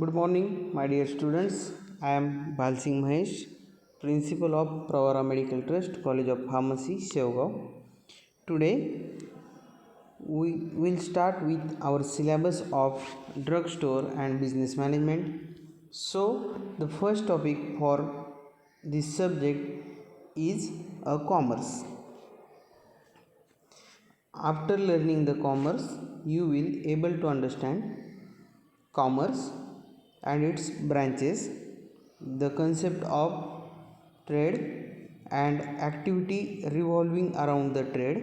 Good morning, my dear students. I am Balsingh Mahesh, Principal of Pravara Medical Trust, College of Pharmacy, Shevgaon. Today, we will start with our syllabus of drugstore and business management. So, the first topic for this subject is commerce. After learning the commerce, you will able to understand commerce and its branches, the concept of trade and activity revolving around the trade.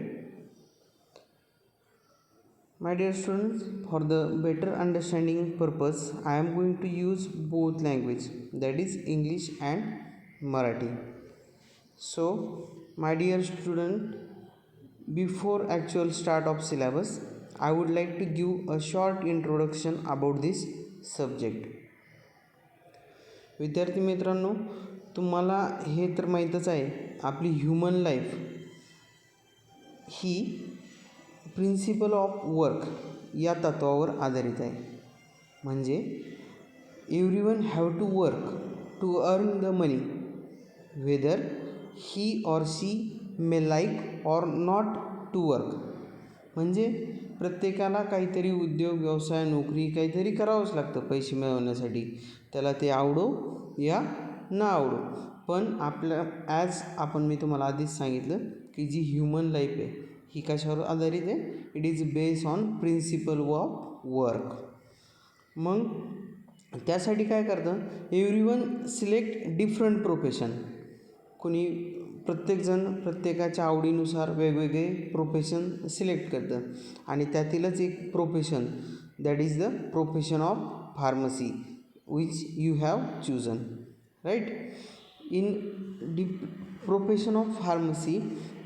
My dear students, for the better understanding purpose, I am going to use both language, that is English and Marathi. So, my dear student, before actual start of syllabus, I would like to give a short introduction about this subject. विद्यार्थी मित्रांनो, तुम्हाला हे तर माहीतच आहे, आपली human life ही principle of work या तत्वावर आधारित आहे. म्हणजे everyone have to work to earn the money, whether he or she may like or not to work. म्हणजे प्रत्येकाला काहीतरी उद्योग, व्यवसाय, नोकरी काहीतरी करावंच लागतं पैसे मिळवण्यासाठी, त्याला ते आवडो या ना आवडो. पण आपण मी तुम्हाला आधीच सांगितलं की जी ह्युमन लाईफ आहे ही कशावर आधारित आहे? It is based on principle of work. मग त्यासाठी काय करतं, एव्हरीवन सिलेक्ट डिफरंट प्रोफेशन. कोणी प्रत्येकजण प्रत्येकाच्या आवडीनुसार वेगवेगळे प्रोफेशन सिलेक्ट करतं आणि त्यातीलच एक profession, that is the profession of pharmacy which you have chosen, right. In profession of pharmacy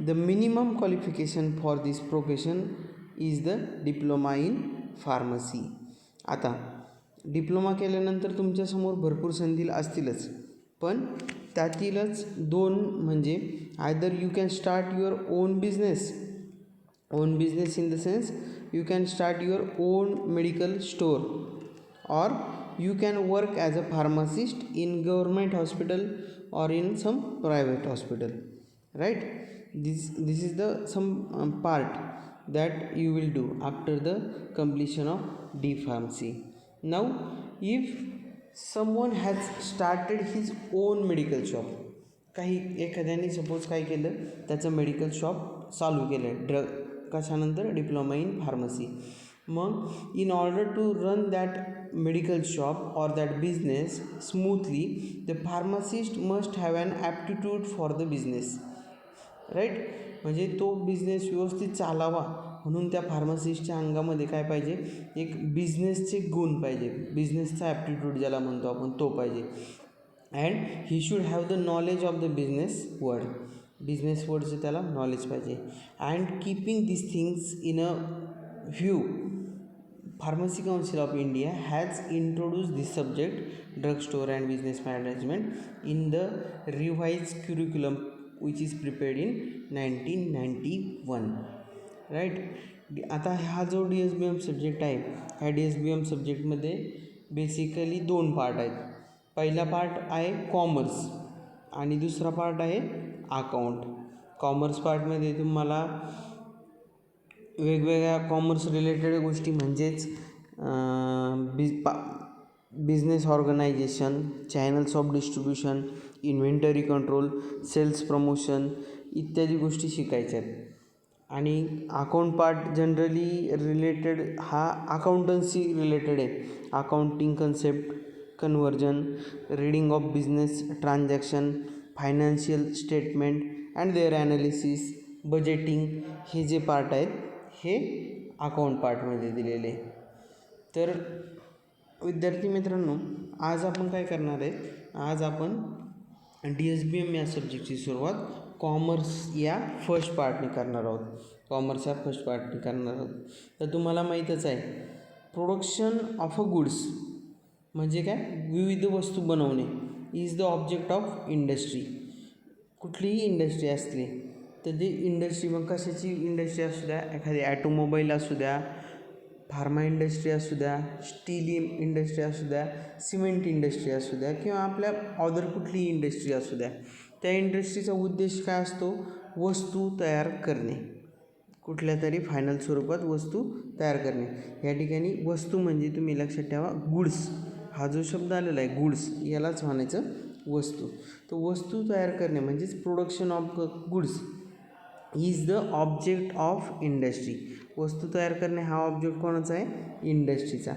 the minimum qualification for this profession is the diploma in pharmacy. आता डिप्लोमा केल्यानंतर तुमच्यासमोर भरपूर संधी असतीलच, पण त्यातीलच दोन म्हणजे either you can start your own business in the sense you can start your own medical store, or you can work as a pharmacist in government hospital or in some private hospital, right. This is the some part that you will do after the completion of D pharmacy. Now if someone has started his own medical shop, काही एखाद्याने suppose काय केलं, त्याचं medical shop चालू केलं drug कशानंतर diploma in pharmacy. मग in order to run that medical shop or that business smoothly, the pharmacist must have an aptitude for the business, right. म्हणजे तो बिझनेस व्यवस्थित चालावा म्हणून त्या फार्मासिस्टच्या अंगामध्ये काय पाहिजे, एक बिझनेसचे गुण पाहिजे, बिझनेसचा ॲप्टिट्यूड ज्याला म्हणतो आपण तो पाहिजे. And he should have the knowledge of the business वर्डचं त्याला नॉलेज पाहिजे. And keeping this things in a view, Pharmacy Council of India has introduced this subject, drugstore and business management, in the revised curriculum which is prepared in 1991, right. आता हा जो DSBM subject आहे, ह्या DSBM सब्जेक्टमध्ये basically दोन part आहेत. पहिला part आहे कॉमर्स आणि दुसरा पार्ट आहे अकाउंट. कॉमर्स पार्टमध्ये तुम्हाला वेगवेगळ्या कॉमर्स रिलेटेड गोष्टी म्हणजेच business organization, channels of distribution, inventory control, sales promotion इत्यादी गोष्टी शिकायच्या आहेत. आणि अकाउंट पार्ट जनरली रिलेटेड हा अकाउंटन्सी रिलेटेड आहे. Accounting concept, conversion, reading of business transaction, financial statement and their analysis, budgeting, हे जे पार्ट आहेत हे अकाउंट पार्टमध्ये दिलेले. तर विद्यार्थी मित्रांनो, आज आपण काय करणार आहे, आज आपण DSBM या सब्जेक्टची सुरुवात कॉमर्स या फर्स्ट पार्टने करणार आहोत. तर तुम्हाला माहीतच आहे, प्रोडक्शन ऑफ अ गुड्स म्हणजे काय, विविध वस्तू बनवणे is the object of industry. कुठलीही इंडस्ट्री असली तर ती इंडस्ट्री, मग कशाची इंडस्ट्री असू द्या, एखादी ॲटोमोबाईल असू द्या, फार्मा इंडस्ट्री असू द्या, स्टील इंडस्ट्री असू द्या, सिमेंट इंडस्ट्री असू द्या किंवा आपल्या अदर कुठलीही इंडस्ट्री असू द्या, त्या इंडस्ट्रीचा उद्देश काय असतो? वस्तू तयार करणे, कुठल्या तरी फायनल स्वरूपात वस्तू तयार करणे. या ठिकाणी वस्तू म्हणजे तुम्ही लक्षात ठेवा गुड्स, हा जो शब्द आलेला आहे गुड्स, यालाच म्हणायचं वस्तू. तो वस्तू तयार करणे म्हणजेच production of goods is the object of industry. वस्तू तयार करणे हा ऑब्जेक्ट कोणाचा आहे? इंडस्ट्रीचा.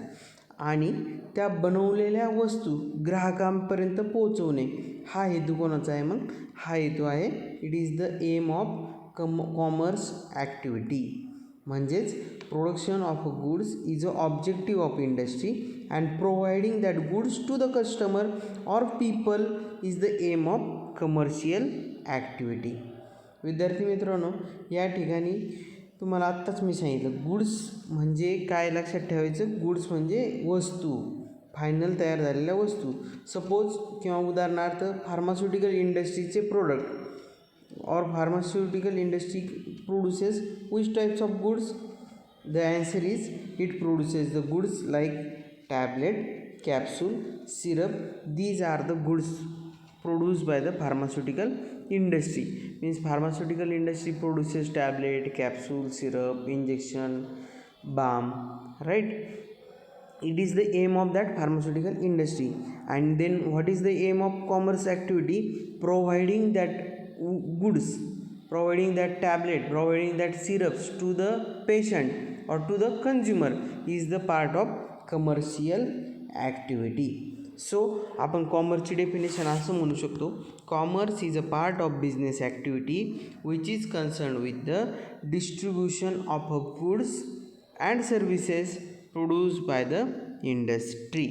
आणि त्या बनवलेल्या वस्तू ग्राहकांपर्यंत पोहोचवणे हा हेतू कोणाचा आहे? मग हा हेतू आहे, it is the aim of commerce activity. म्हणजेच production of a goods is a objective of industry and providing that goods to the customer or people is the aim of commercial activity. विद्यार्थी मित्रांनो, या ठिकाणी तुम्हाला आत्ताच मी सांगितलं goods म्हणजे काय लक्षात ठेवायचं. गुड्स म्हणजे वस्तू, फायनल तयार झालेल्या वस्तू. सपोज किंवा उदाहरणार्थ फार्मास्युटिकल इंडस्ट्रीचे product or pharmaceutical industry produces which types of goods? The answer is it produces the goods like tablet, capsule, syrup. These are the goods produced by the pharmaceutical industry. Means pharmaceutical industry produces tablet, capsule, syrup, injection, balm, right? It is the aim of that pharmaceutical industry. And then what is the aim of commerce activity? Providing that goods, providing that tablet, providing that syrups to the patient or to the consumer is the part of commercial activity. So आपण कॉमर्सची definition असं म्हणू शकतो, commerce is a part of business activity which is concern with the distribution of a goods and services produced by the industry.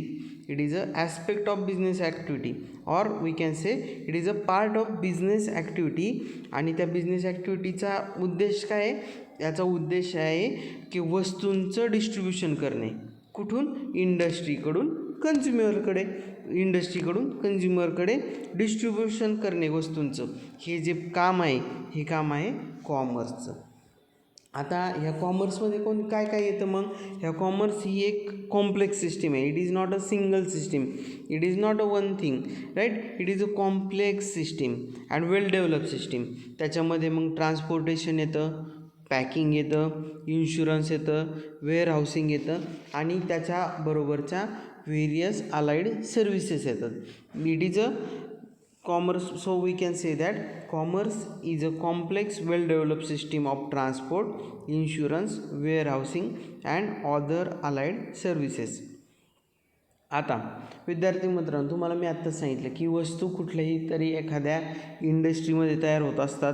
It is a aspect of business activity or we can say it is a part of business activity. आणि त्या business ॲक्टिव्हिटीचा उद्देश काय आहे? याचा उद्देश आहे की वस्तूंचं डिस्ट्रीब्युशन करणे. कुठून? इंडस्ट्रीकडून कन्झ्युमरकडे, इंडस्ट्रीकडून कन्झ्युमरकडे डिस्ट्रीब्युशन करणे वस्तूंचं. हे जे काम आहे हे काम आहे कॉमर्सचं. आता ह्या कॉमर्समध्ये काय काय येतं? मग ह्या कॉमर्स ही एक कॉम्प्लेक्स सिस्टीम आहे. It is not a single system, it is not a one thing, right? It is a complex system and well develop system. त्याच्यामध्ये मग ट्रान्सपोर्टेशन येतं, पॅकिंग येतं, इन्शुरन्स येतं, वेअर हाऊसिंग येतं आणि त्याच्याबरोबरच्या व्हेरियस अलाइड सर्व्हिसेस येतात. It is a commerce. So we can say that commerce is a complex well developed system of transport, insurance, warehousing and other allied services. आता विद्यार्थी मित्रांनो, तुम्हाला मी आत्ताच सांगितलं की वस्तू कुठल्याही तरी एखाद्या इंडस्ट्रीमध्ये तयार होत असतात.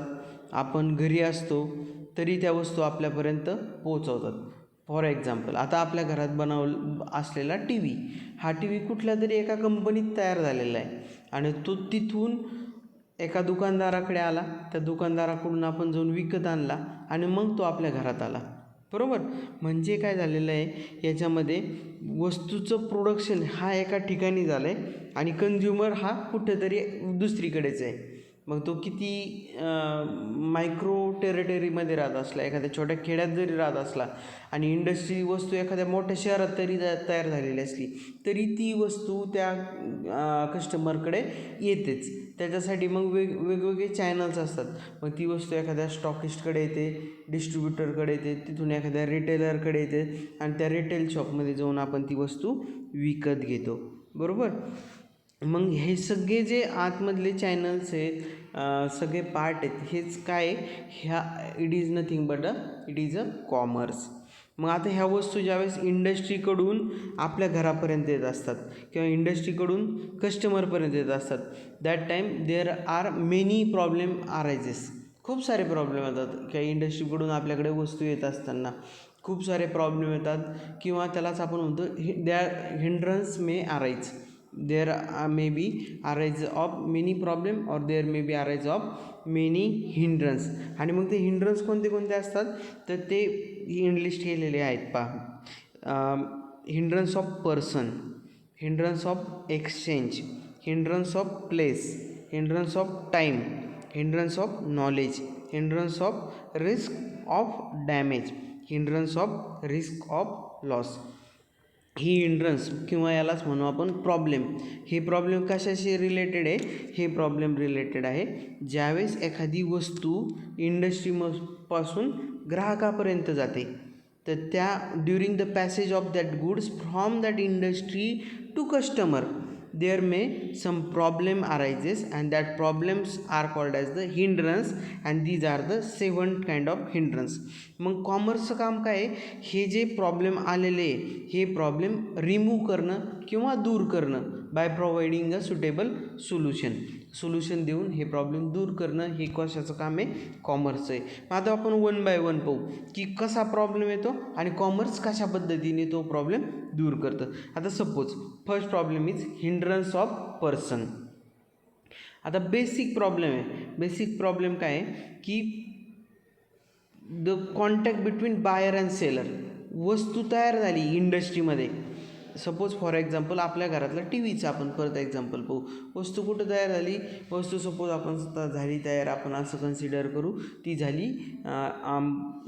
आपण घरी असतो तरी त्या वस्तू आपल्यापर्यंत पोहोचवतात. फॉर एक्झाम्पल, आता आपल्या घरात असलेला टी व्ही, हा टी व्ही कुठल्या तरी एका कंपनीत तयार झालेला आहे आणि तो तिथून एका दुकानदाराकडे आला. त्या दुकानदाराकडून आपण जाऊन विकत आणला आणि मग तो आपल्या घरात आला, बरोबर? म्हणजे काय झालेलं आहे, याच्यामध्ये वस्तूचं प्रोडक्शन हा एका ठिकाणी झालं आहे आणि कन्झ्युमर हा कुठेतरी दुसरीकडेच आहे. मग तो किती मायक्रो टेरिटरीमध्ये राहत असला, एखाद्या छोट्या खेड्यात जरी राहत असला आणि इंडस्ट्री वस्तू एखाद्या मोठ्या शहरात तरी तयार झालेली असली तरी ती वस्तू त्या कस्टमरकडे येतेच. त्याच्यासाठी मग वेगवेगळे चॅनल्स असतात. मग ती वस्तू एखाद्या स्टॉकिस्टकडे येते, डिस्ट्रीब्युटरकडे येते, तिथून एखाद्या रिटेलरकडे येते आणि त्या रिटेल शॉपमध्ये जाऊन आपण ती वस्तू विकत घेतो, बरोबर? मग हे सगळे जे आतमधले चॅनल्स आहेत, सगळे पार्ट आहेत, हेच काय ह्या it is nothing but it is a commerce. मग आता ह्या वस्तू ज्यावेळेस इंडस्ट्रीकडून आपल्या घरापर्यंत येत असतात किंवा इंडस्ट्रीकडून कस्टमरपर्यंत येत असतात, that time there are many problem arises. खूप सारे प्रॉब्लेम येतात किंवा इंडस्ट्रीकडून आपल्याकडे वस्तू येत असताना खूप सारे प्रॉब्लेम येतात किंवा त्यालाच आपण म्हणतो there hindrance may arise. there may be arise of many problem or there may be arise of many hindrance. आणि मग ते हिंड्रन्स कोणते कोणते असतात तर ते इनलिस्ट केलेले आहेत पहा. Hindrance of person, hindrance of exchange, hindrance of place, hindrance of time, hindrance of knowledge, hindrance of risk of damage, hindrance of risk of loss. He hindrance किंवा यालाच म्हणू आपण प्रॉब्लेम. हे प्रॉब्लेम कशाशी रिलेटेड आहे? हे प्रॉब्लेम रिलेटेड आहे ज्यावेळेस एखादी वस्तू इंडस्ट्रीपासून ग्राहकापर्यंत जाते, तर त्या during the passage of that goods from that industry to customer there may some problem arises and that problems are called as the hindrance and these are the 7 kind of hindrance. मग कॉमर्सचं काम काय आहे? हे जे problem आलेले हे problem remove करणं किंवा दूर करणं by providing a suitable solution देऊन हे प्रॉब्लेम दूर करणं हे कशाचं काम आहे? कॉमर्सचं आहे. मग आता आपण वन बाय वन पाहू की कसा प्रॉब्लेम येतो आणि कॉमर्स कशा पद्धतीने तो प्रॉब्लेम दूर करतं. आता suppose first problem is hindrance of person. आता बेसिक प्रॉब्लेम आहे. बेसिक प्रॉब्लेम काय आहे की the contact between buyer and seller. वस्तू तयार झाली इंडस्ट्रीमध्ये, सपोज फॉर एक्झाम्पल आपल्या घरातला टी व्हीचा आपण परत एक्झाम्पल पाहू. वस्तू कुठं तयार झाली? वस्तू सपोज आपण झाली तयार, आपण असं कन्सिडर करू ती झाली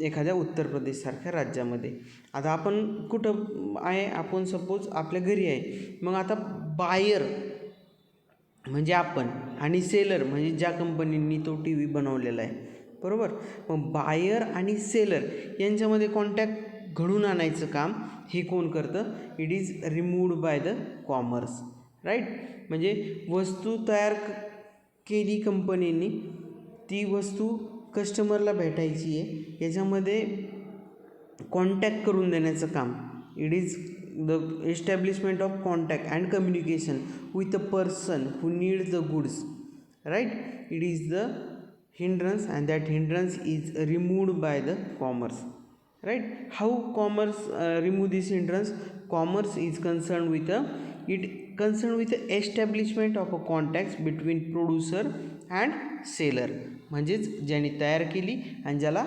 एखाद्या उत्तर प्रदेशसारख्या राज्यामध्ये. आता आपण कुठं आहे? आपण सपोज आपल्या घरी आहे. मग आता बायर म्हणजे आपण आणि सेलर म्हणजे ज्या कंपनींनी तो टी व्ही बनवलेला आहे, बरोबर. मग बायर आणि सेलर यांच्यामध्ये कॉन्टॅक्ट घडून आणायचं काम हे कोण करतं? It is removed by the commerce, right. म्हणजे वस्तू तयार केली कंपनीने, ती वस्तू कस्टमरला भेटायची आहे, याच्यामध्ये कॉन्टॅक्ट करून देण्याचं काम. It is the establishment of contact and communication with a person who needs the goods, right. It is the hindrance and that hindrance is removed by the commerce, right. How commerce remove this hindrance? Commerce is concerned with the establishment of a contacts between producer and seller. म्हणजेच ज्याने तयार केली आणि ज्याला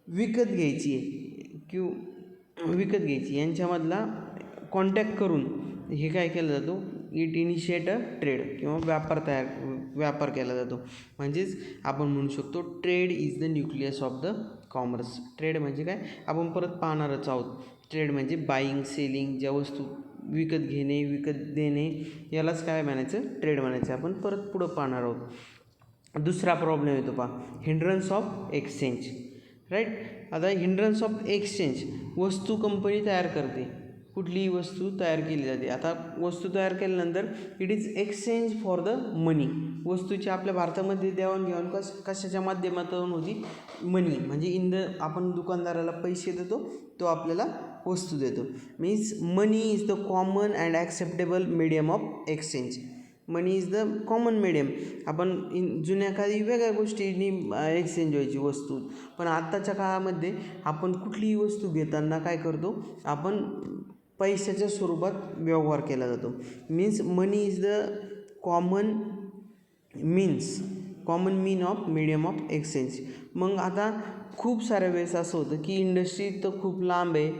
विकत घ्यायची आहे किंवा विकत घ्यायची यांच्यामधला कॉन्टॅक्ट करून हे काय केलं जातो? इट इनिशिएट अ ट्रेड किंवा व्यापार केला जातो. म्हणजेच आपण म्हणू शकतो trade is the nucleus of the commerce. Trade म्हणजे काय? आपण परत पाहणारच आहोत. ट्रेड म्हणजे बाईंग सेलिंग, ज्या वस्तू विकत घेणे विकत देणे यालाच काय म्हणायचं? ट्रेड म्हणायचं. आपण परत पुढं पाहणार आहोत. दुसरा प्रॉब्लेम येतो पहा, हिंड्रन्स ऑफ एक्सचेंज, राईट. आता हिंड्रन्स ऑफ एक्सचेंज, वस्तू कंपनी तयार करते, कुठलीही वस्तू तयार केली जाते. आता वस्तू तयार केल्यानंतर it is exchange for the money. वस्तूची आपल्या भारतामध्ये देवाणघेवाण कशाच्या माध्यमातून होती? मनी. म्हणजे आपण दुकानदाराला पैसे देतो, तो आपल्याला वस्तू देतो. Means money is the common and acceptable medium of exchange. Money is the common medium. आपण जुन्या काळी वेगळ्या गोष्टींनी एक्सचेंज व्हायची वस्तू, पण आत्ताच्या काळामध्ये आपण कुठलीही वस्तू घेताना काय करतो? आपण पैशाच्या स्वरूपात व्यवहार केला जातो. Means money is the common mean of medium of exchange. मग आता खूप साऱ्या वेळेस असं होतं की इंडस्ट्री तर खूप लांब आहे,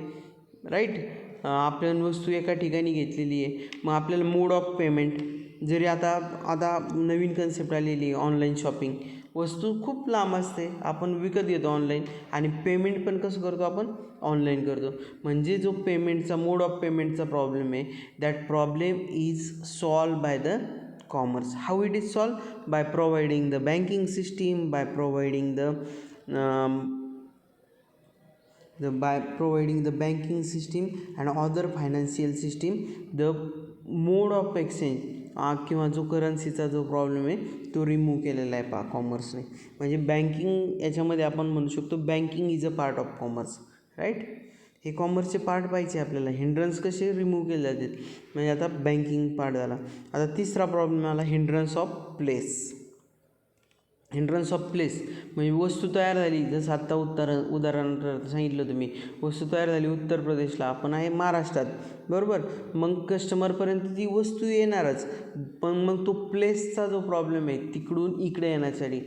राईट. आपण वस्तू एका ठिकाणी घेतलेली आहे. मग आपल्याला मोड ऑफ पेमेंट जरी आता नवीन कन्सेप्ट आलेली आहे ऑनलाईन शॉपिंग. वस्तू खूप लांब असते, आपण विकत घेतो ऑनलाईन आणि पेमेंट पण कसं करतो? आपण ऑनलाईन करतो. म्हणजे जो पेमेंटचा मोड ऑफ पेमेंटचा प्रॉब्लेम आहे, that problem is solve by the commerce. How it is solve? By providing the banking system, by providing the banking system and other financial system, the mode of exchange किंवा जो करन्सीचा जो problem आहे तो remove केलेला आहे पहा कॉमर्सने. म्हणजे banking याच्यामध्ये आपण म्हणू शकतो banking is a part of commerce, right. हे कॉमर्सचे पार्ट पाहिजे आपल्याला. हिंड्रन्स कसे रिमूव्ह केले जातील? म्हणजे आता बँकिंग पार्ट झाला. आता तिसरा प्रॉब्लेम आला hindrance of place. Hindrance of place म्हणजे वस्तू तयार झाली, जसं आत्ता उदाहरणार्थ सांगितलं तुम्ही, वस्तू तयार झाली उत्तर प्रदेशला, आपण आहे महाराष्ट्रात, बरोबर. मग कस्टमरपर्यंत ती वस्तू येणारच, पण मग तो प्लेसचा जो प्रॉब्लेम आहे तिकडून इकडे येण्यासाठी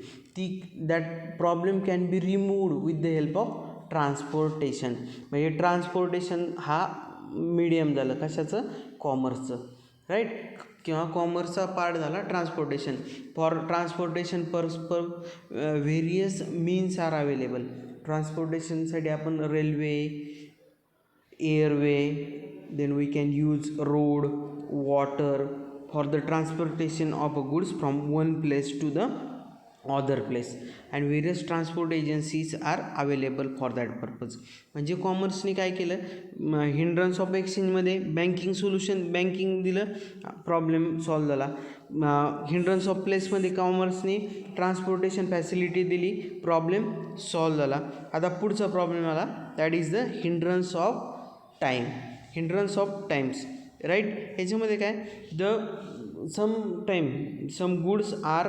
that problem can be removed with the help of transportation. म्हणजे ट्रान्सपोर्टेशन हा मीडियम झालं कशाचं? कॉमर्सचं, राईट. किंवा कॉमर्सचा पार्ट झाला transportation. For transportation various means are available. ट्रान्सपोर्टेशनसाठी आपण railway, airway, then we can use road, water for the transportation of goods from one place to the other place, and various transport agencies are available for that purpose. म्हणजे कॉमर्सने काय केलं, hindrance of एक्सचेंजमध्ये banking solution, banking दिलं, problem solve झाला. Hindrance of प्लेसमध्ये कॉमर्सने transportation facility दिली, प्रॉब्लेम सॉल्व झाला. आता पुढचा प्रॉब्लेम आला, that is the hindrance of time. Hindrance of times, right. ह्याच्यामध्ये काय, some goods are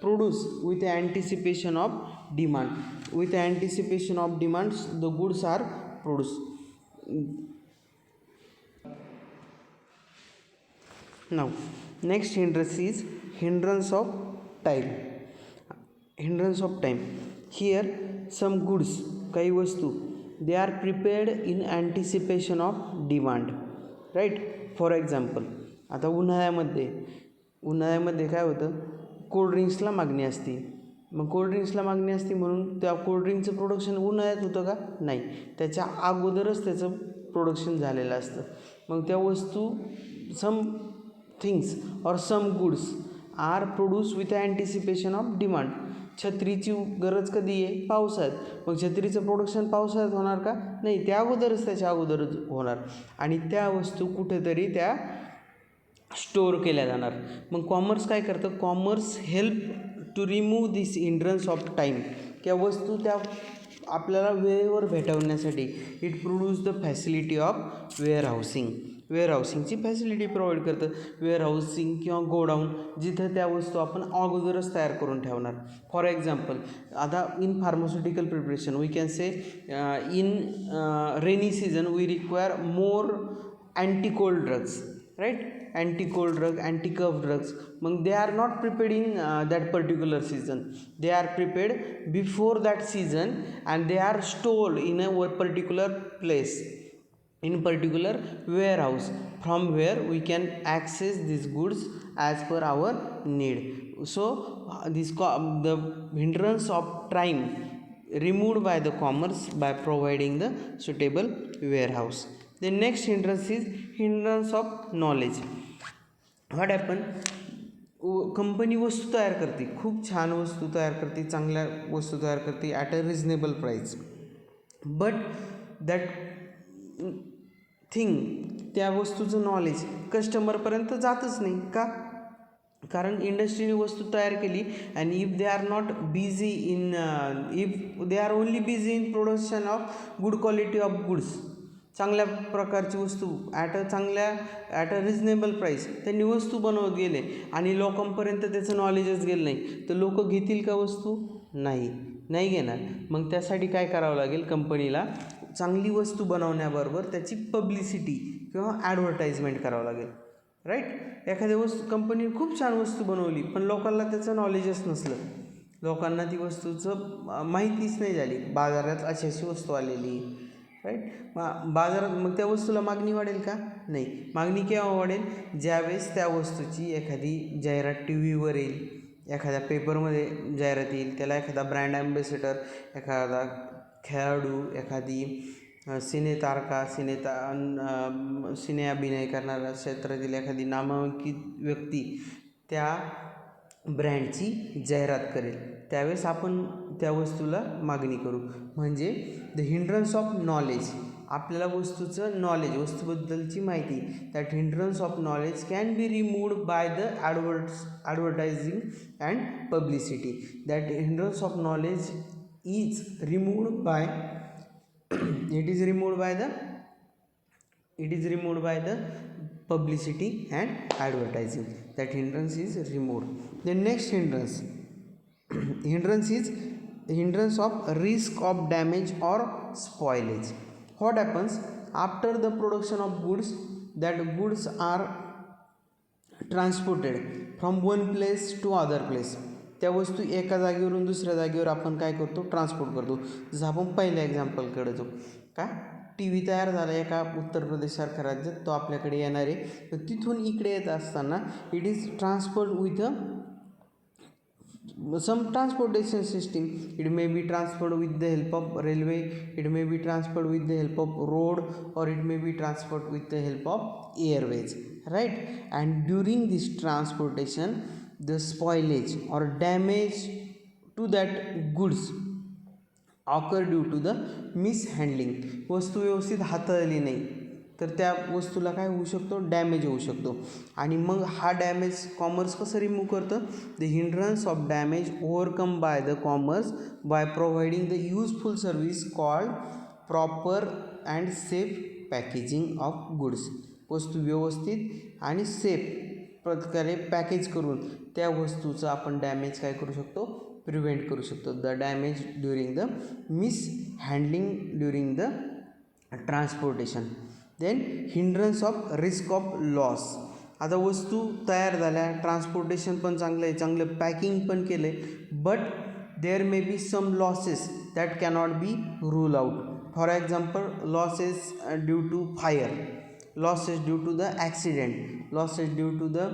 produced with anticipation of demand. With anticipation of demands, the goods are produced. Now, next hindrance is hindrance of time. Hindrance of time. Here, some goods, काही वस्तू, they are prepared in anticipation of demand. Right? For example, आता उन्हाळ्यामध्ये काय होतं, कोल्ड्रिंक्सला मागणी असते. मग कोल्ड्रिंक्सला मागणी असते म्हणून त्या कोल्ड्रिंकचं प्रोडक्शन उन्हाळ्यात होतं का, नाही, त्याच्या अगोदरच त्याचं प्रोडक्शन झालेलं असतं. मग त्या वस्तू, some things or some goods are produce with anticipation of demand. छत्रीची गरज कधी आहे, पावसाळ्यात. मग छत्रीचं प्रोडक्शन पावसाळ्यात होणार का, नाही, त्या अगोदरच, त्याच्या अगोदरच होणार. आणि त्या वस्तू कुठेतरी त्या स्टोअर केल्या जाणार. मग कॉमर्स काय करतं, commerce help to remove this hindrance of time. त्या वस्तू त्या आपल्याला वेळेवर भेटवण्यासाठी it produce the facility of warehousing. वेअरहाऊसिंगची फॅसिलिटी प्रोव्हाइड करतं. वेअरहाऊसिंग किंवा गोडाऊन, जिथं त्या वस्तू आपण अगोदरच तयार करून ठेवणार. फॉर एक्झाम्पल, आता in pharmaceutical preparation we can say in rainy season we require more anti-cold drugs, right. anti-cold drug, anti-cough drugs. They are not prepared in that particular season. They are prepared before that season, and they are stored in a particular place, in particular warehouse, from where we can access these goods as per our need. So the hindrance of time removed by the commerce by providing the suitable warehouse. The next hindrance is hindrance of knowledge. What happen, company वस्तू तयार करते, खूप छान वस्तू तयार करते, चांगल्या वस्तू तयार करते at a reasonable price, but that thing, त्या वस्तूचं नॉलेज कस्टमरपर्यंत जातच नाही का, कारण इंडस्ट्रीने वस्तू तयार केली, and if they are not busy in, if they are only busy in production of good quality of goods, चांगल्या प्रकारची वस्तू ॲट अ रिजनेबल प्राईस त्यांनी वस्तू बनवत गेले आणि लोकांपर्यंत त्याचं नॉलेजच गेलं नाही, तर लोक घेतील का वस्तू, नाही घेणार. मग त्यासाठी काय करावं लागेल, कंपनीला चांगली वस्तू बनवण्याबरोबर त्याची पब्लिसिटी किंवा ॲडव्हर्टाइजमेंट करावं लागेल, राईट. एखाद्या वस्तू, कंपनीने खूप छान वस्तू बनवली पण लोकांना त्याचं नॉलेजच नसलं, लोकांना ती वस्तूचं माहितीच नाही झाली, बाजारात अशी अशी वस्तू आलेली, राईट. बाजारात मग त्या वस्तूला मागणी वाढेल का, नाही. मागणी केव्हा वाढेल, ज्यावेळेस त्या वस्तूची एखादी जाहिरात टी व्हीवर येईल, एखाद्या पेपरमध्ये जाहिरात येईल, त्याला एखादा ब्रँड ॲम्बेसेडर, एखादा खेळाडू, एखादी सिनेतारका, सिने अभिनय करणारा क्षेत्रातील एखादी नामांकित व्यक्ती त्या ब्रँडची जाहिरात करेल, त्यावेळेस आपण त्या वस्तूला मागणी करू. म्हणजे द हिंड्रन्स ऑफ नॉलेज, आपल्याला वस्तूचं नॉलेज, वस्तूबद्दलची माहिती, that hindrance of knowledge can be removed by the advertising and publicity. That hindrance of knowledge is removed bye, it is removed by the publicity and advertising. That hindrance is removed. The next hindrance is hindrance of risk of damage or spoilage. What happens after the production of goods, that goods are transported from one place to other place. त्या वस्तू एका जागेवरून दुसऱ्या जागेवर आपण काय करतो, transport करतो. जसं आपण पहिल्या एक्झाम्पलकडे जाऊ का, टी व्ही तयार झाला एका उत्तर प्रदेशसारख्या राज्यात, तो आपल्याकडे येणार आहे, तर तिथून इकडे येत असताना it is transport with some transportation system. It may be transported with the help of railway, it may be transported with the help of road, or it may be transported with the help of airways, right? And during this transportation, the spoilage or damage to that goods occur due to the mishandling. वस्तू व्यवस्थित हाताळली नाही तर त्या वस्तूला काय होऊ शकतो, डॅमेज होऊ शकतो. आणि मग हा डॅमेज कॉमर्स कसं रिमूव्ह करतं, the hindrance of damage overcome by the commerce by providing the useful service called proper and safe packaging of goods. वस्तू व्यवस्थित आणि सेफ प्रकारे पॅकेज करून त्या वस्तूचं आपण डॅमेज काय करू शकतो, प्रिव्हेंट करू शकतो. The damage during the mishandling during the transportation. Then hindrance of risk of loss. आता वस्तू तयार झाल्या, ट्रान्सपोर्टेशन पण चांगलं आहे, चांगलं पॅकिंग पण केलं आहे, but there may be some losses that cannot be rule out. For example losses due to fire, losses due to the accident, losses due to the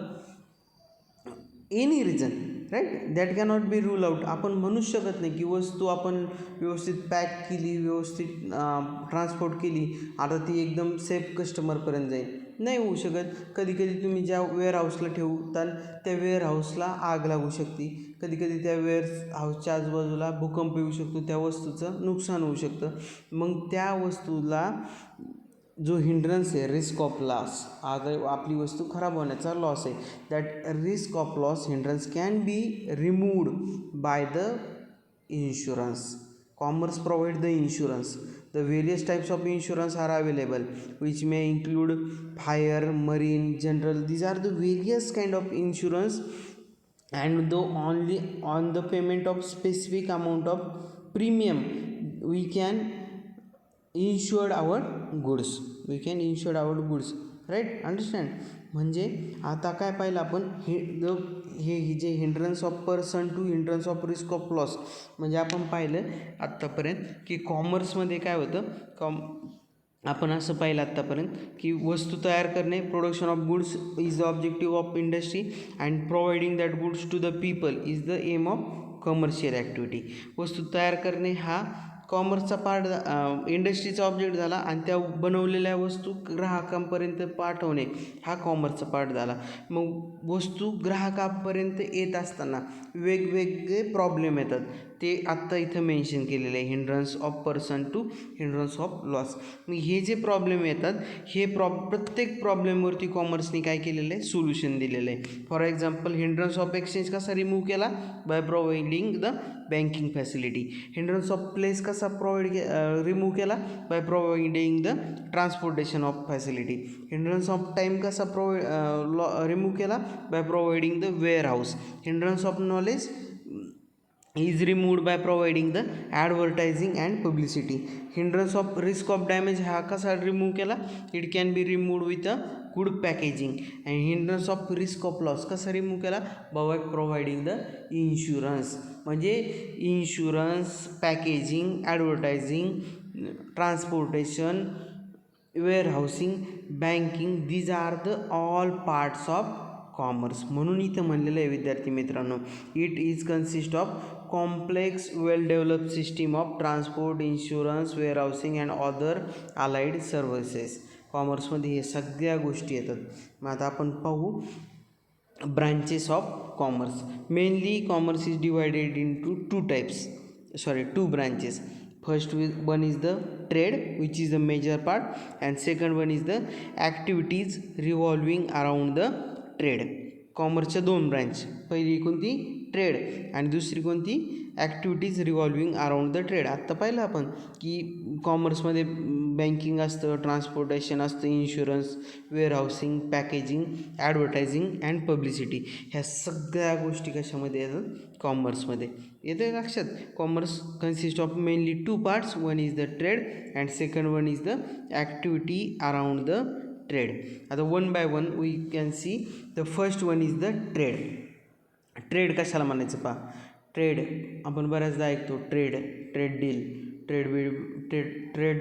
any reason, right, that cannot be rule out. आपण म्हणूच शकत नाही की वस्तू आपण व्यवस्थित pack केली, व्यवस्थित ट्रान्सपोर्ट केली, आता ती एकदम सेफ कस्टमरपर्यंत जाईल, नाही होऊ शकत. कधी कधी तुम्ही ज्या वेअरहाऊसला ठेवताल त्या वेअरहाऊसला आग लागू शकते, कधी कधी त्या वेअरहाऊसच्या आजूबाजूला भूकंप येऊ शकतो, त्या वस्तूचं नुकसान होऊ शकतं. मग त्या वस्तूला जो हिंड्रन्स आहे, रिस्क ऑफ लॉस, आता आपली वस्तू खराब होण्याचा लॉस आहे, that risk of loss hindrance can be removed by the insurance. Commerce provide the insurance. The various types of insurance are available which may include fire, marine, general. these are the various kind of insurance, and though only on the payment of specific amount of premium we can insured our goods, we can insured our goods, right, understand. म्हणजे आता काय पाहिलं आपण, हे जे hindrance of person to hindrance of risk of loss, म्हणजे आपण पाहिलं आत्तापर्यंत की कॉमर्समध्ये काय होतं, आपण असं पाहिलं आत्तापर्यंत की वस्तू तयार करणे, production of goods is the objective of industry and providing that goods to the people is the aim of commercial activity. वस्तू तयार करणे हा कॉमर्सचा पार्ट, इंडस्ट्रीचा ऑब्जेक्ट झाला, आणि त्या बनवलेल्या वस्तू ग्राहकांपर्यंत पाठवणे हा कॉमर्सचा पार्ट झाला. मग वस्तू ग्राहकापर्यंत येत असताना वेगवेगळे प्रॉब्लेम येतात, ते आत्ता इथं मेन्शन केलेले आहे, hindrance of person to hindrance of loss. मग हे जे प्रॉब्लेम येतात, हे प्रत्येक प्रॉब्लेमवरती कॉमर्सने काय केलेलं आहे, सोल्युशन दिलेलं आहे. For example hindrance of exchange कसा रिमूव्ह केला, by providing the banking facility. Hindrance of place कसा रिमूव्ह केला, by providing the transportation of facility. Hindrance of time कसा रिमूव्ह केला, by providing the warehouse. Hindrance of knowledge is removed by providing the advertising and publicity. Hindrance of risk of damage हा कसा remove केला, it can be removed with a good packaging. and hindrance of risk of loss कसा remove केला, by providing the insurance. म्हणजे insurance, packaging, advertising, transportation, वेअरहाऊसिंग, banking, these are the all parts of commerce. म्हणून इथं म्हणलेलं आहे विद्यार्थी मित्रांनो, it is consist of complex well developed system of transport, insurance, वेअरहाऊसिंग and other allied services. कॉमर्समध्ये हे सगळ्या गोष्टी येतात. मग आता आपण पाहू branches of commerce. Mainly commerce is divided into two branches. First one is the trade, which is the major part, and second one is the activities revolving around the trade. कॉमर्सच्या दोन ब्रँच, पहिली कोणती, trade, आणि दुसरी कोणती, activities revolving around the trade. आत्ता पाहिलं आपण की कॉमर्समध्ये बँकिंग असतं, ट्रान्सपोर्टेशन असतं, insurance, warehousing, packaging, advertising and publicity. ह्या सगळ्या गोष्टी कशामध्ये येतात, कॉमर्समध्ये येतं. लक्षात, commerce consist of mainly two parts. One is the trade and second one is the activity around the trade. आता one by one we can see. The first one is the trade. Trade कशाला म्हणायचं पहा. Trade आपण बऱ्याचदा ऐकतो, trade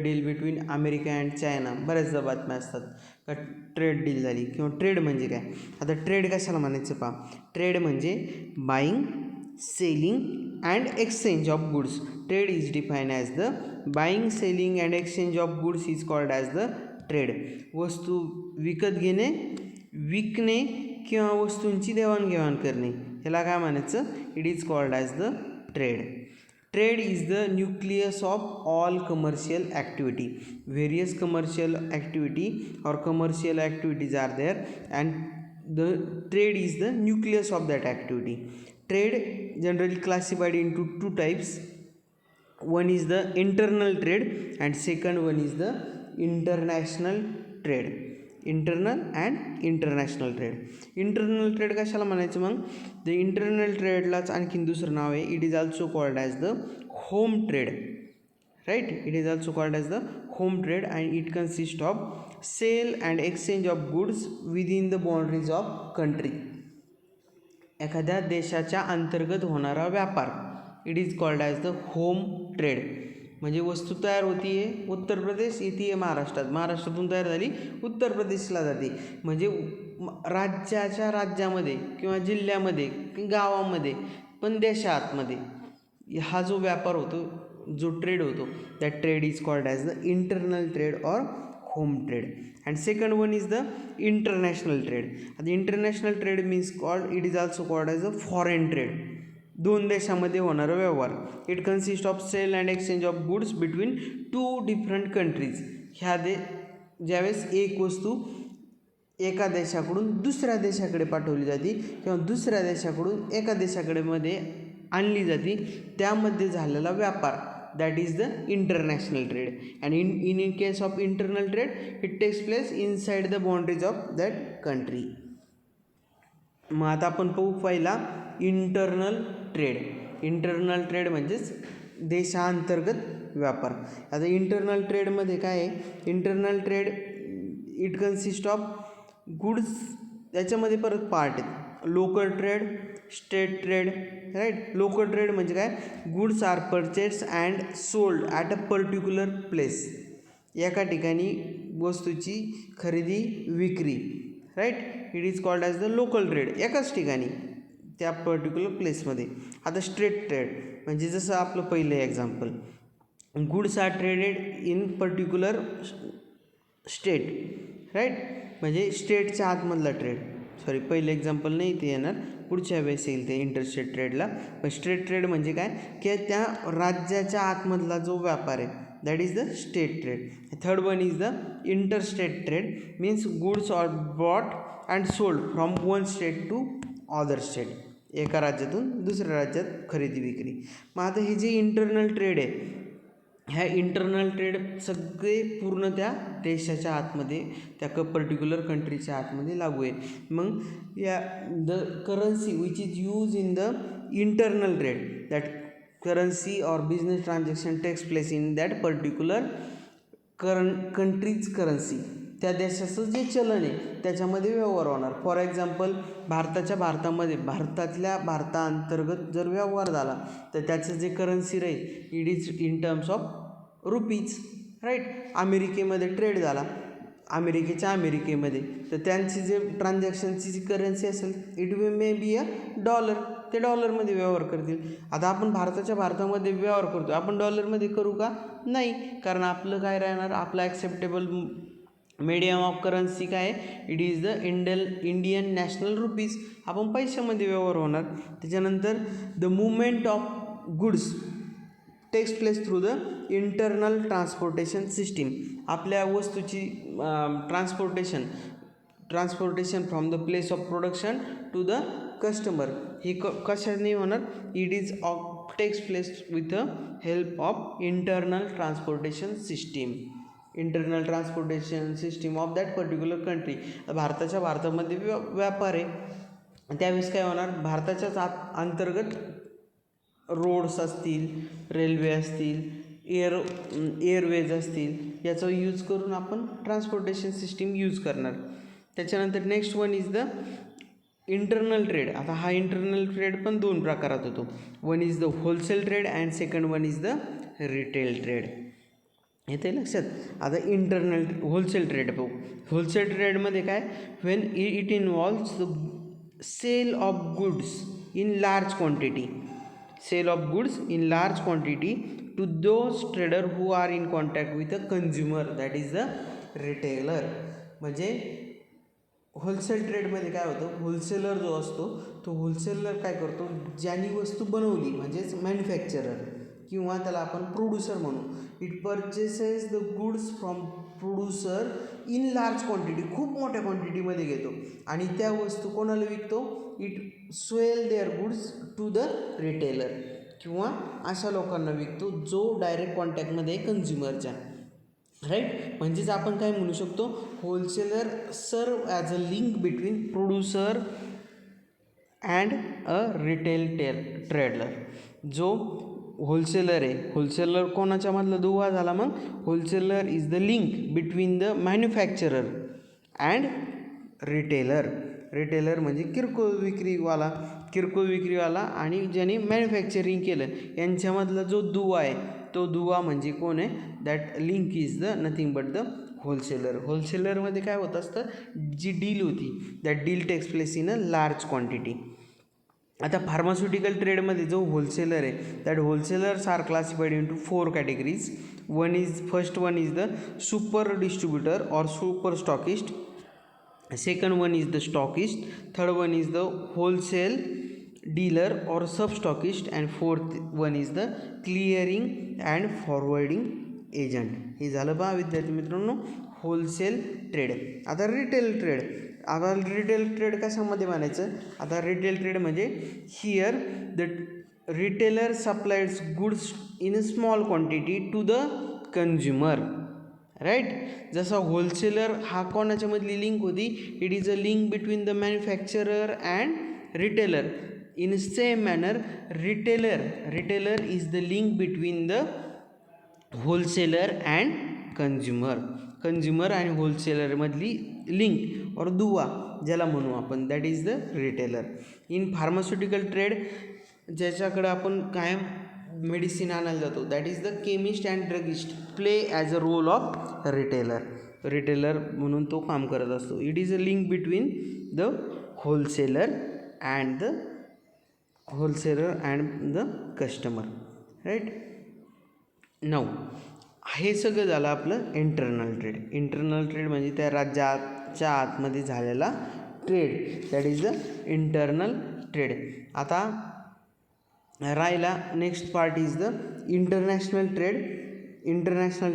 deal between America and China. बऱ्याचदा बातम्या असतात का ट्रेड डील झाली, किंवा ट्रेड म्हणजे काय. आता ट्रेड कशाला म्हणायचं पहा. ट्रेड म्हणजे buying, selling and exchange of goods. Trade is defined as the buying, selling and exchange of goods is called as the trade. वस्तू विकत घेणे, विकणे किंवा वस्तूंची देवाणघेवाण करणे ह्याला काय म्हणायचं? It is called as the trade. Trade is the nucleus of all commercial activity. Various commercial activity or commercial activities are there, and the trade is the nucleus of that activity. Trade generally classified into two types. One is the internal trade and second one is the international trade. Internal and international trade. Internal trade कशाला म्हणायचं मग? The internal ट्रेडलाच आणखीन दुसरं नाव आहे. It is also called as the home trade. Right, it is also called as the home trade and it consist of sale and exchange of goods within the boundaries of country. एखाद्या देशाच्या अंतर्गत होणारा व्यापार it is called as the home trade. म्हणजे वस्तू तयार होती आहे उत्तर प्रदेश, येते आहे महाराष्ट्रात, महाराष्ट्रातून तयार झाली उत्तर प्रदेशला जाते. म्हणजे राज्याच्या राज्यामध्ये किंवा जिल्ह्यामध्ये गावामध्ये पण देशातमध्ये हा जो व्यापार होतो, जो ट्रेड होतो, that trade is called as the internal trade or home trade. And second one is the international trade. आता international trade means called, it is also called as a foreign trade. दोन देशामध्ये होणारा व्यवहार. It consist of sale and exchange of goods between two different countries. ह्या ज्यावेळेस एक वस्तू एका देशाकडून दुसऱ्या देशाकडे पाठवली जाते किंवा दुसऱ्या देशाकडून एका देशाकडे मध्ये आणली जाते, त्यामध्ये झालेला व्यापार that is the international trade. And in case of internal trade it takes place inside the boundaries of that country. मग आता आपण पाहू पहिला इंटरनल ट्रेड. इंटरनल ट्रेड म्हणजेच देशांतर्गत व्यापार. आता इंटरनल ट्रेडमध्ये काय आहे? Internal trade it consist of goods, त्याच्यामध्ये परत पार्ट आहेत. Local trade, state trade. Right, local trade म्हणजे काय? Goods are purchased and sold at a particular place. एका ठिकाणी वस्तूची खरेदी विक्री. Right, it is called as the local trade, एकाच ठिकाणी त्या पर्टिक्युलर प्लेसमध्ये. आता स्ट्रेट ट्रेड म्हणजे जसं आपलं पहिलं example, goods are traded in particular state. Right, म्हणजे स्टेटच्या आतमधला ट्रेड. सॉरी, पहिलं एक्झाम्पल नाही ते येणार, पुढच्या वेळेस येईल ते इंटरस्टेट ट्रेडला. पण स्ट्रेट ट्रेड म्हणजे काय की त्या राज्याच्या आतमधला जो व्यापार आहे that is the state trade. Third one is the interstate trade, means goods are brought and sold from one state to other state. एका राज्यातून दुसऱ्या राज्यात खरेदी विक्री. मग आता हे जे इंटरनल ट्रेड आहे, ह्या इंटरनल ट्रेड सगळे पूर्ण त्या देशाच्या आतमध्ये, त्या पर्टिक्युलर कंट्रीच्या आतमध्ये लागू आहे. मग या the currency which is use in the internal trade, that currency or business transaction takes place in that particular country's currency. त्या देशाचं जे चलन आहे त्याच्यामध्ये व्यवहार होणार. फॉर एक्झाम्पल, भारतामध्ये भारताअंतर्गत जर व्यवहार झाला तर त्याचं जे करन्सी राहील it is in terms of rupees. Right, अमेरिकेमध्ये ट्रेड झाला अमेरिकेमध्ये तर त्यांची जे ट्रान्झॅक्शनची जी करन्सी असेल it may be a dollar, ते डॉलरमध्ये व्यवहार करतील. आता आपण भारतामध्ये व्यवहार करतो, आपण डॉलरमध्ये करू का? नाही, कारण आपलं काय राहणार, आपलं ॲक्सेप्टेबल मीडियम ऑफ करन्सी काय आहे? It is the Indian national rupees. आपण पैशामध्ये व्यवहार होणार. त्याच्यानंतर the movement of goods takes place through the internal transportation system. आपल्या वस्तूची transportation from the place of production to the customer ही कशाने होणार? It is takes place with the help of internal transportation system. Internal transportation system of that particular country. भारतामध्ये व्यापार आहे, त्यावेळेस काय होणार? भारताच्याच अंतर्गत रोड्स असतील, रेल्वे असतील, एअरवेज असतील, याचा यूज करून आपण ट्रान्सपोर्टेशन सिस्टीम यूज करणार. त्याच्यानंतर next one is the internal trade. आता हा इंटरनल ट्रेड पण दोन प्रकारात होतो. One is the wholesale trade and second one is the retail trade. येते लक्षात? आता इंटरनल होलसेल ट्रेड पाहू. होलसेल ट्रेडमध्ये काय? When it involves the sale of goods in large quantity, sale of goods in large quantity to those trader who are in contact with the consumer, that is the retailer. म्हणजे wholesale ट्रेडमध्ये काय होतं, wholesaler जो असतो तो wholesaler काय करतो, ज्यांनी वस्तू बनवली म्हणजेच मॅन्युफॅक्चरर किंवा त्याला आपण प्रोड्युसर म्हणू, it purchases the goods from producer in large quantity, खूप मोठ्या क्वांटिटीमध्ये घेतो आणि त्या वस्तू कोणाला विकतो, it sell their goods to the retailer, किंवा अशा लोकांना विकतो जो डायरेक्ट कॉन्टॅक्टमध्ये आहे कन्झ्युमरच्या, राईट. म्हणजेच आपण काय म्हणू शकतो, होलसेलर सर्व as a link between producer and a retail trader. जो होलसेलर आहे, होलसेलर कोणाच्या मधला दुवा झाला, मग wholesaler is the link between the manufacturer and retailer. Retailer म्हणजे किरकोळ विक्रीवाला आणि ज्याने मॅन्युफॅक्चरिंग केलं यांच्यामधला जो दुवा आहे तो दुवा म्हणजे कोण आहे, that link is the nothing but the wholesaler. होलसेलरमध्ये काय होत असतं, जी डील होती that deal takes place in a large quantity. आता फार्मास्युटिकल ट्रेडमध्ये जो होलसेलर आहे that wholesalers are classified into 4 categories. First one is the super distributor or super stockist. Second one is the stockist. Third one is the wholesale dealer or sub-stockist. And fourth one is the clearing and forwarding agent. हे झालं पहा विद्यार्थी मित्रांनो wholesale trade. आता retail trade कशामध्ये म्हणायचं, आता retail trade म्हणजे here the retailer supplies goods in a small quantity to the consumer, right. जसा होलसेलर हा कोणाच्यामधली लिंक होती, it is a link between the manufacturer and retailer. In same manner retailer is the link between the wholesaler and consumer आणि होलसेलरमधली link और दुवा ज्याला म्हणू आपण, that is the retailer. In pharmaceutical trade ज्याच्याकडे आपण कायम मेडिसिन आणायला जातो, that is the chemist and druggist play as a role of retailer म्हणून तो काम करत असतो. It is a link between the wholesaler and the customer, right. Now हे सगळं झालं आपलं इंटरनल ट्रेड म्हणजे त्या राज्याच्या आतमध्ये झालेला trade, that is the internal trade. आता राहिला next part is the international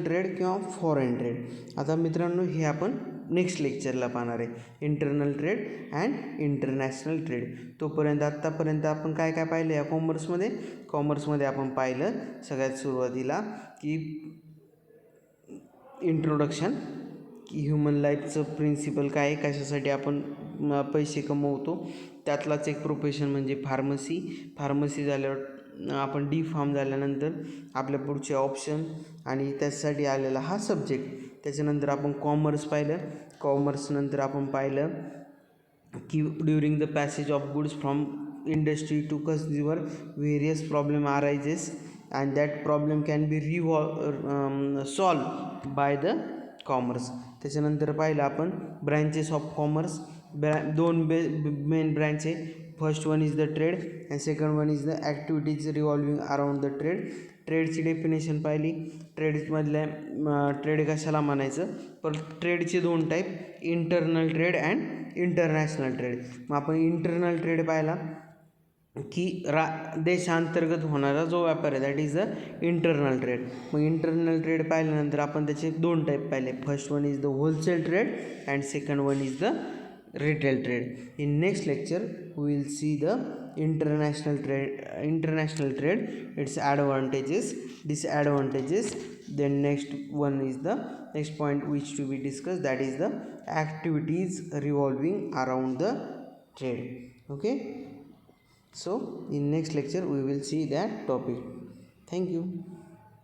trade किंवा फॉरेन ट्रेड. आता मित्रांनो हे आपण नेक्स्ट लेक्चरला पाहणार आहे, internal trade and international trade. आत्तापर्यंत आपण काय काय पाहिलं या कॉमर्समध्ये आपण पाहिलं सगळ्यात सुरुवातीला की इंट्रोडक्शन, की ह्युमन लाईफचं प्रिन्सिपल काय आहे, कशासाठी आपण पैसे कमवतो, त्यातलाच एक प्रोफेशन म्हणजे फार्मसी झाल्यावर आपण फार्म झाल्यानंतर आपल्या पुढचे ऑप्शन आणि त्याच्यासाठी आलेला हा सब्जेक्ट. त्याच्यानंतर आपण कॉमर्सनंतर आपण पाहिलं की during the passage of goods from industry to consumer various problem arises and that problem can be solve by the commerce. त्याच्यानंतर पाहिलं आपण ब्रँचेस ऑफ कॉमर्स, दोन मेन ब्रँच आहे. First one is the trade and second one is the activities revolving around the trade. ट्रेडची definition पाहिली, ट्रेडमधल्या trade कशाला म्हणायचं, पण ट्रेडचे दोन type, internal trade and international trade. मग आपण इंटरनल ट्रेड पाहिला की देशांतर्गत होणारा जो व्यापार आहे that is the internal trade. मग इंटरनल ट्रेड पाहिल्यानंतर आपण त्याचे दोन टाईप पाहिले, first one is the wholesale trade and second one is the retail trade. In next lecture we will see the international trade, its advantages, disadvantages. Then next point which to be discussed, that is the activities revolving around the trade. Okay, so in next lecture we will see that topic. Thank you.